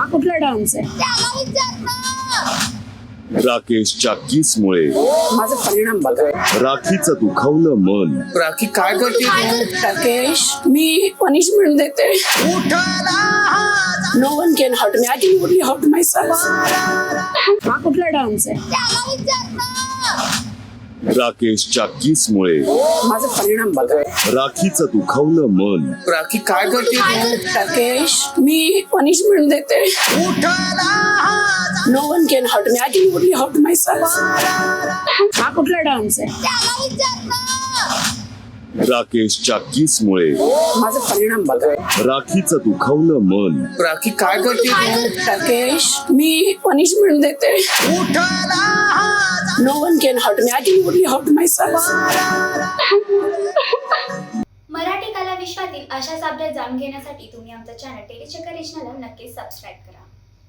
हा कुठला डान्स आहे? राकेशच्या किसमुळे माझा परिणाम बघा. राखीचं दुखावलं मन. राखी काय करते तू? राकेश, मी पनिशमेंट देते. No one can hurt me. I can only hurt myself. हा कुठला डान्स आहे? राकेशच्या किसमुळे माझा परिणाम बघा. राखीचं दुखावलं मन. राखी काय करते तू? राकेश, मी पनिशमेंट देते. No one can hurt me. I can only hurt myself. हा कुठला डान्स आहे? राकेशच्या किसमुळे माझा परिणाम बघा. राखीचं दुखावलं मन. राखी काय करते तू? राकेश, मी पनिशमेंट देते. No one can hurt me. I can only hurt myself. Marathi कला विश्वातील अशाच अपडेट जाणून घेण्यासाठी तुम्ही आमचं चॅनल टेलीचक्कर रिजनला नक्कीच सबस्क्राईब करा.